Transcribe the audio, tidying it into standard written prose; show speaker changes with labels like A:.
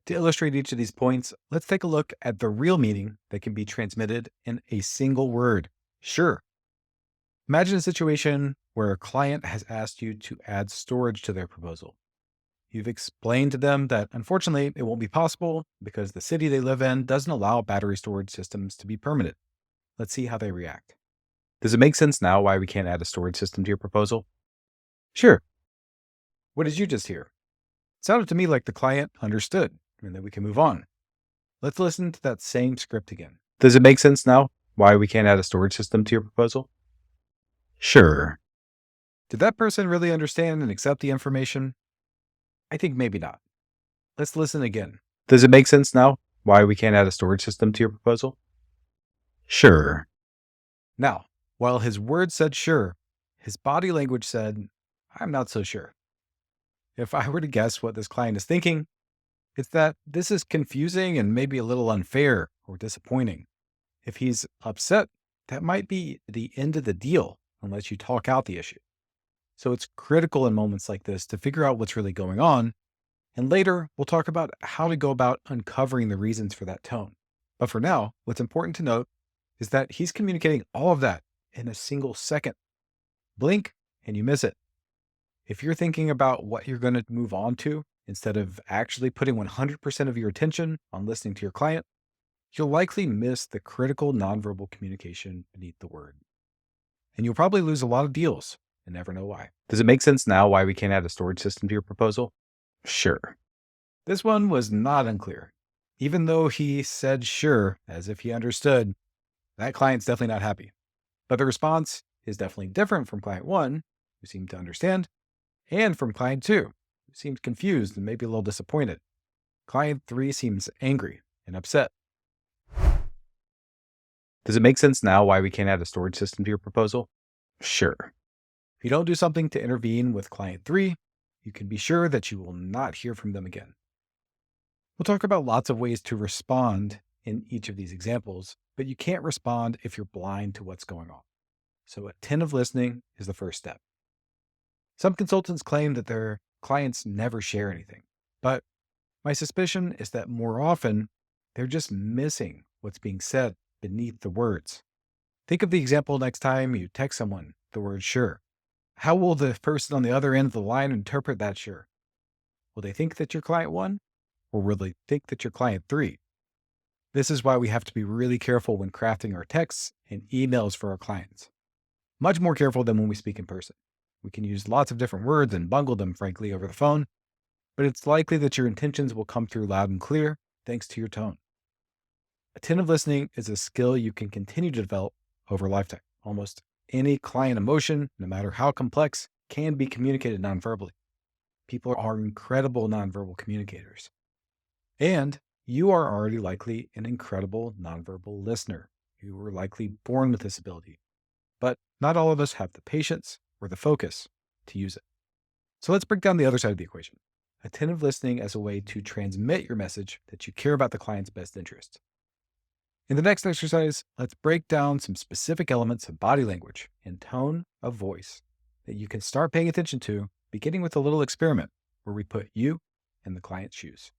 A: To illustrate each of these points, let's take a look at the real meaning that can be transmitted in a single word. Sure. Imagine a situation where a client has asked you to add storage to their proposal. You've explained to them that unfortunately it won't be possible because the city they live in doesn't allow battery storage systems to be permanent. Let's see how they react. Does it make sense now why we can't add a storage system to your proposal? Sure. What did you just hear? It sounded to me like the client understood and that we can move on. Let's listen to that same script again. Does it make sense now why we can't add a storage system to your proposal? Sure. Did that person really understand and accept the information? I think maybe not. Let's listen again. Does it make sense now why we can't add a storage system to your proposal? Sure. Now, while his words said sure, his body language said, I'm not so sure. If I were to guess what this client is thinking, it's that this is confusing and maybe a little unfair or disappointing. If he's upset, that might be the end of the deal unless you talk out the issue. So it's critical in moments like this to figure out what's really going on. And later, we'll talk about how to go about uncovering the reasons for that tone. But for now, what's important to note is that he's communicating all of that in a single second. Blink and you miss it. If you're thinking about what you're going to move on to instead of actually putting 100% of your attention on listening to your client, you'll likely miss the critical nonverbal communication beneath the word. And you'll probably lose a lot of deals and never know why. Does it make sense now why we can't add a storage system to your proposal? Sure. This one was not unclear. Even though he said sure as if he understood, that client's definitely not happy. But the response is definitely different from client one, who seemed to understand, and from client two, who seemed confused and maybe a little disappointed. Client three seems angry and upset. Does it make sense now why we can't add a storage system to your proposal? Sure. If you don't do something to intervene with client three, you can be sure that you will not hear from them again. We'll talk about lots of ways to respond in each of these examples, but you can't respond if you're blind to what's going on. So attentive listening is the first step. Some consultants claim that their clients never share anything, but my suspicion is that more often they're just missing what's being said beneath the words. Think of the example next time you text someone the word sure. How will the person on the other end of the line interpret that sure? Will they think that your client won? Or will they think that you're client three? This is why we have to be really careful when crafting our texts and emails for our clients. Much more careful than when we speak in person. We can use lots of different words and bungle them, frankly, over the phone, but it's likely that your intentions will come through loud and clear thanks to your tone. Attentive listening is a skill you can continue to develop over a lifetime. Almost any client emotion, no matter how complex, can be communicated nonverbally. People are incredible nonverbal communicators. And you are already likely an incredible nonverbal listener. You were likely born with this ability. But not all of us have the patience or the focus to use it. So let's break down the other side of the equation. Attentive listening as a way to transmit your message that you care about the client's best interest. In the next exercise, let's break down some specific elements of body language and tone of voice that you can start paying attention to, beginning with a little experiment where we put you in the client's shoes.